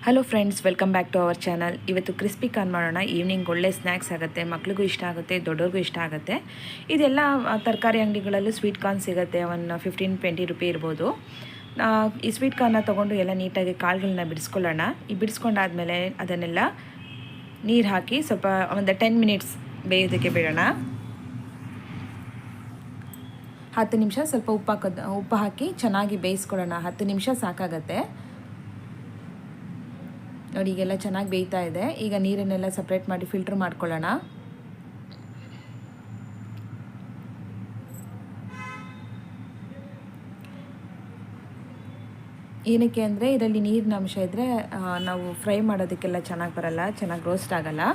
Hello friends, welcome back to our channel. ಇವತ್ತು crispy corn ಮಾಡೋಣ. Evening ಒಳ್ಳೆ snacks ಆಗುತ್ತೆ, ಮಕ್ಳಿಗೂ ಇಷ್ಟ ಆಗುತ್ತೆ, ದೊಡ್ಡವ್ರಿಗೂ ಇಷ್ಟ ಆಗುತ್ತೆ. ಇದೆಲ್ಲ ತರಕಾರಿ ಅಂಗಡಿಗಳಲ್ಲೂ ಸ್ವೀಟ್ ಕಾರ್ನ್ ಸಿಗುತ್ತೆ. ಒಂದು 15-20 ರೂಪಾಯಿ ಇರ್ಬೋದು. ಈ ಸ್ವೀಟ್ ಕಾರ್ನ ತೊಗೊಂಡು ಎಲ್ಲ ನೀಟಾಗಿ ಕಾಳುಗಳನ್ನ ಬಿಡಿಸ್ಕೊಳ್ಳೋಣ. ಈ ಬಿಡಿಸ್ಕೊಂಡಾದ್ಮೇಲೆ ಅದನ್ನೆಲ್ಲ ನೀರು ಹಾಕಿ ಸ್ವಲ್ಪ ಒಂದು 10 ಮಿನಿಟ್ಸ್ ಬೇಯೋದಕ್ಕೆ ಬಿಡೋಣ. 10 ನಿಮಿಷ ಸ್ವಲ್ಪ ಉಪ್ಪು ಹಾಕಿ ಚೆನ್ನಾಗಿ ಬೇಯಿಸ್ಕೊಳ್ಳೋಣ. 10 ನಿಮಿಷ ಸಾಕಾಗತ್ತೆ ನೋಡಿ. ಈಗೆಲ್ಲ ಚೆನ್ನಾಗಿ ಬೇಯ್ತಾ ಇದೆ. ಈಗ ನೀರನ್ನೆಲ್ಲ ಸಪ್ರೇಟ್ ಮಾಡಿ ಫಿಲ್ಟರ್ ಮಾಡ್ಕೊಳ್ಳೋಣ. ಏನಕ್ಕೆ ಅಂದರೆ ಇದರಲ್ಲಿ ನೀರಿನ ಅಂಶ ಇದ್ದರೆ ನಾವು ಫ್ರೈ ಮಾಡೋದಕ್ಕೆಲ್ಲ ಚೆನ್ನಾಗಿ ಬರಲ್ಲ, ಚೆನ್ನಾಗಿ ರೋಸ್ಟ್ ಆಗೋಲ್ಲ.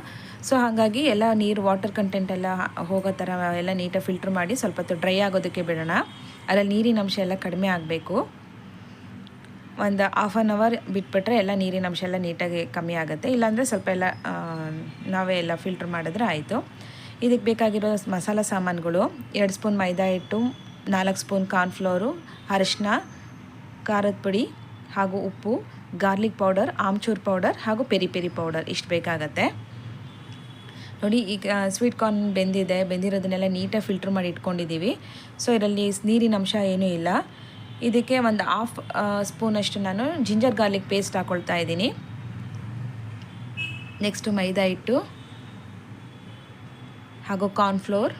ಸೊ ಹಾಗಾಗಿ ಎಲ್ಲ ವಾಟರ್ ಕಂಟೆಂಟ್ ಎಲ್ಲ ಹೋಗೋ ಥರ ಎಲ್ಲ ನೀಟಾಗಿ ಫಿಲ್ಟರ್ ಮಾಡಿ ಸ್ವಲ್ಪ ಹೊತ್ತು ಡ್ರೈ ಆಗೋದಕ್ಕೆ ಬಿಡೋಣ. ಅದರಲ್ಲಿ ನೀರಿನ ಅಂಶ ಎಲ್ಲ ಕಡಿಮೆ ಆಗಬೇಕು. ಒಂದು ಹಾಫ್ ಆನ್ ಅವರ್ ಬಿಟ್ಬಿಟ್ರೆ ಎಲ್ಲ ನೀರಿನ ಅಂಶ ಎಲ್ಲ ನೀಟಾಗಿ ಕಮ್ಮಿ ಆಗುತ್ತೆ. ಇಲ್ಲಾಂದರೆ ಸ್ವಲ್ಪ ಎಲ್ಲ ನಾವೇ ಎಲ್ಲ ಫಿಲ್ಟ್ರ್ ಮಾಡಿದ್ರೆ ಆಯಿತು. ಇದಕ್ಕೆ ಬೇಕಾಗಿರೋ ಮಸಾಲ ಸಾಮಾನುಗಳು: 2 ಸ್ಪೂನ್ ಮೈದಾ ಹಿಟ್ಟು, 4 ಸ್ಪೂನ್ ಕಾರ್ನ್ಫ್ಲೋರು, ಅರಿಶಿನ, ಖಾರದ ಪುಡಿ ಹಾಗೂ ಉಪ್ಪು, ಗಾರ್ಲಿಕ್ ಪೌಡರ್, ಆಮ್ಚೂರ್ ಪೌಡರ್ ಹಾಗೂ ಪೆರಿ ಪೆರಿ ಪೌಡರ್ ಇಷ್ಟು ಬೇಕಾಗತ್ತೆ ನೋಡಿ. ಈಗ ಸ್ವೀಟ್ ಕಾರ್ನ್ ಬೆಂದಿರೋದನ್ನೆಲ್ಲ ನೀಟಾಗಿ ಫಿಲ್ಟ್ರ್ ಮಾಡಿ ಇಟ್ಕೊಂಡಿದ್ದೀವಿ. ಸೊ ಇದರಲ್ಲಿ ನೀರಿನ ಅಂಶ ಏನೂ ಇಲ್ಲ. ಇದಕ್ಕೆ ಒಂದು ಹಾಫ್ ಸ್ಪೂನಷ್ಟು ನಾನು ಜಿಂಜರ್ ಗಾರ್ಲಿಕ್ ಪೇಸ್ಟ್ ಹಾಕ್ಕೊಳ್ತಾ ಇದ್ದೀನಿ. ನೆಕ್ಸ್ಟು ಮೈದಾ ಹಿಟ್ಟು ಹಾಗೂ ಕಾರ್ನ್ಫ್ಲೋರ್,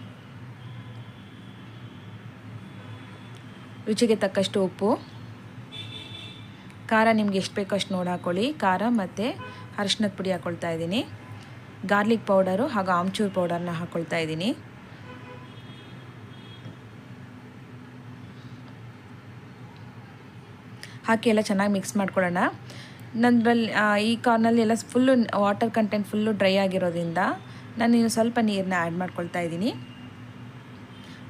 ರುಚಿಗೆ ತಕ್ಕಷ್ಟು ಉಪ್ಪು, ಖಾರ ನಿಮ್ಗೆ ಎಷ್ಟು ಬೇಕೋ ಅಷ್ಟು ನೋಡಿ ಹಾಕ್ಕೊಳ್ಳಿ. ಖಾರ ಮತ್ತು ಅರಿಶಿನದ ಪುಡಿ ಹಾಕ್ಕೊಳ್ತಾ ಇದ್ದೀನಿ. ಗಾರ್ಲಿಕ್ ಪೌಡರು ಹಾಗೂ ಆಮ್ಚೂರ್ ಪೌಡರ್ನ ಹಾಕ್ಕೊಳ್ತಾ ಇದ್ದೀನಿ. ಹಾಕಿ ಎಲ್ಲ ಚೆನ್ನಾಗಿ ಮಿಕ್ಸ್ ಮಾಡ್ಕೊಳ್ಳೋಣ. ನಂದರಲ್ಲಿ ಈ ಕಾರ್ನಲ್ಲಿ ಎಲ್ಲ full water content full dry ಆಗಿರೋದ್ರಿಂದ ನಾನು ಸ್ವಲ್ಪ ನೀರನ್ನ ಆ್ಯಡ್ ಮಾಡ್ಕೊಳ್ತಾ ಇದ್ದೀನಿ.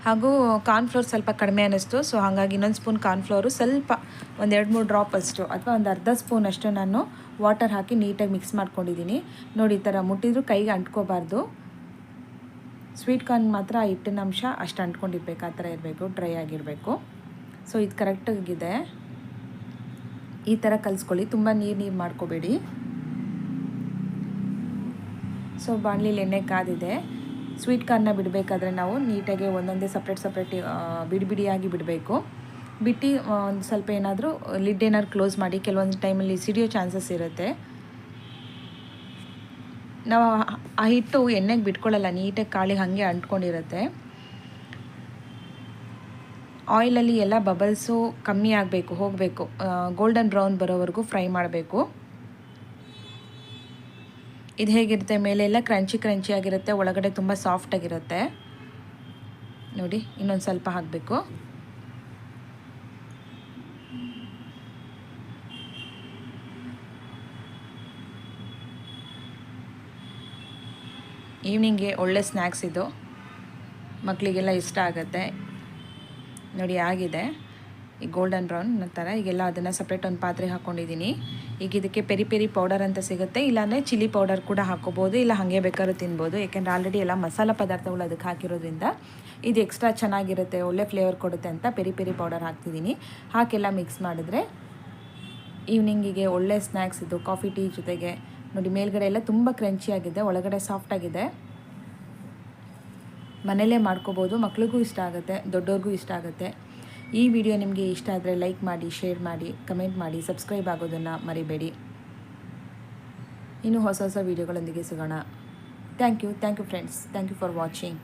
ಹಾಗೂ ಕಾರ್ನ್ಫ್ಲೋರ್ ಸ್ವಲ್ಪ ಕಡಿಮೆ ಅನ್ನಿಸ್ತು. ಸೊ ಹಾಗಾಗಿ ಇನ್ನೊಂದು ಸ್ಪೂನ್ ಕಾರ್ನ್ಫ್ಲೋರು, ಸ್ವಲ್ಪ ಒಂದು 2-3 ಡ್ರಾಪ್ ಅಷ್ಟು ಅಥವಾ ಒಂದು ಅರ್ಧ ಸ್ಪೂನ್ ಅಷ್ಟು ನಾನು ವಾಟರ್ ಹಾಕಿ ನೀಟಾಗಿ ಮಿಕ್ಸ್ ಮಾಡ್ಕೊಂಡಿದ್ದೀನಿ ನೋಡಿ. ಈ ಥರ ಮುಟ್ಟಿದ್ರೂ ಕೈಗೆ ಅಂಟ್ಕೋಬಾರ್ದು. ಸ್ವೀಟ್ ಕಾರ್ನ್ ಮಾತ್ರ ಹಿಟ್ಟಿನ ಅಂಶ ಅಷ್ಟು ಅಂಟ್ಕೊಂಡಿರ್ಬೇಕು, ಆ ಥರ ಇರಬೇಕು, ಡ್ರೈ ಆಗಿರಬೇಕು. ಸೊ ಇದು ಕರೆಕ್ಟಾಗಿದೆ. ಈ ಥರ ಕಲಿಸ್ಕೊಳ್ಳಿ, ತುಂಬ ನೀರು ಮಾಡ್ಕೋಬೇಡಿ. ಸೊ ಬಾಣಲಿಲಿ ಎಣ್ಣೆ ಕಾದಿದೆ. ಸ್ವೀಟ್ ಕಾರ್ನ ಬಿಡಬೇಕಾದ್ರೆ ನಾವು ನೀಟಾಗಿ ಒಂದೊಂದೇ ಸಪ್ರೇಟ್ ಬಿಡಿಯಾಗಿ ಬಿಡಬೇಕು. ಬಿಟ್ಟು ಒಂದು ಸ್ವಲ್ಪ ಏನಾದರೂ ಲಿಡ್ ಏನಾದ್ರು ಕ್ಲೋಸ್ ಮಾಡಿ. ಕೆಲವೊಂದು ಟೈಮಲ್ಲಿ ಸಿಡಿಯೋ ಚಾನ್ಸಸ್ ಇರುತ್ತೆ. ನಾವು ಆ ಹಿಟ್ಟು ಎಣ್ಣೆಗೆ ಬಿಟ್ಕೊಳ್ಳಲ್ಲ, ನೀಟಾಗಿ ಕಾಳಿಗೆ ಹಾಗೆ ಅಂಟ್ಕೊಂಡಿರುತ್ತೆ. ಆಯಿಲಲ್ಲಿ ಎಲ್ಲ ಬಬಲ್ಸು ಕಮ್ಮಿ ಹೋಗಬೇಕು. ಗೋಲ್ಡನ್ ಬ್ರೌನ್ ಬರೋವರೆಗೂ ಫ್ರೈ ಮಾಡಬೇಕು. ಇದು ಹೇಗಿರುತ್ತೆ, ಮೇಲೆಲ್ಲ ಕ್ರಂಚಿ ಆಗಿರುತ್ತೆ, ಒಳಗಡೆ ತುಂಬ ಸಾಫ್ಟಾಗಿರುತ್ತೆ ನೋಡಿ. ಇನ್ನೊಂದು ಸ್ವಲ್ಪ ಹಾಕಬೇಕು. ಈವ್ನಿಂಗ್ಗೆ ಒಳ್ಳೆ ಸ್ನ್ಯಾಕ್ಸ್ ಇದು, ಮಕ್ಕಳಿಗೆಲ್ಲ ಇಷ್ಟ ಆಗುತ್ತೆ ನೋಡಿ. ಆಗಿದೆ ಈ ಗೋಲ್ಡನ್ ಬ್ರೌನ್ ಥರ. ಈಗೆಲ್ಲ ಅದನ್ನು ಸಪ್ರೇಟ್ ಒಂದು ಪಾತ್ರೆಗೆ ಹಾಕ್ಕೊಂಡಿದ್ದೀನಿ. ಈಗ ಇದಕ್ಕೆ ಪೆರಿ ಪೆರಿ ಪೌಡರ್ ಅಂತ ಸಿಗುತ್ತೆ, ಇಲ್ಲಾಂದರೆ ಚಿಲ್ಲಿ ಪೌಡರ್ ಕೂಡ ಹಾಕ್ಕೋಬೋದು, ಇಲ್ಲ ಹಾಗೆ ಬೇಕಾದ್ರೂ ತಿನ್ಬೋದು. ಯಾಕೆಂದರೆ ಆಲ್ರೆಡಿ ಎಲ್ಲ ಮಸಾಲ ಪದಾರ್ಥಗಳು ಅದಕ್ಕೆ ಹಾಕಿರೋದ್ರಿಂದ ಇದು ಎಕ್ಸ್ಟ್ರಾ ಚೆನ್ನಾಗಿರುತ್ತೆ, ಒಳ್ಳೆ ಫ್ಲೇವರ್ ಕೊಡುತ್ತೆ ಅಂತ ಪೆರಿ ಪೆರಿ ಪೌಡರ್ ಹಾಕ್ತಿದ್ದೀನಿ. ಹಾಕೆಲ್ಲ ಮಿಕ್ಸ್ ಮಾಡಿದ್ರೆ ಈವ್ನಿಂಗಿಗೆ ಒಳ್ಳೆ ಸ್ನ್ಯಾಕ್ಸ್ ಇದು, ಕಾಫಿ ಟೀ ಜೊತೆಗೆ ನೋಡಿ. ಮೇಲ್ಗಡೆ ಎಲ್ಲ ತುಂಬ ಕ್ರಂಚಿಯಾಗಿದೆ, ಒಳಗಡೆ ಸಾಫ್ಟಾಗಿದೆ. ಮನೇಲೇ ಮಾಡ್ಕೋಬೋದು, ಮಕ್ಳಿಗೂ ಇಷ್ಟ ಆಗುತ್ತೆ, ದೊಡ್ಡವ್ರಿಗೂ ಇಷ್ಟ ಆಗುತ್ತೆ. ಈ ವಿಡಿಯೋ ನಿಮಗೆ ಇಷ್ಟ ಆದರೆ ಲೈಕ್ ಮಾಡಿ, ಶೇರ್ ಮಾಡಿ, ಕಮೆಂಟ್ ಮಾಡಿ, ಸಬ್ಸ್ಕ್ರೈಬ್ ಆಗೋದನ್ನು ಮರಿಬೇಡಿ. ಇನ್ನೂ ಹೊಸ ವಿಡಿಯೋಗಳೊಂದಿಗೆ ಸಿಗೋಣ. Thank you friends. Thank you for watching.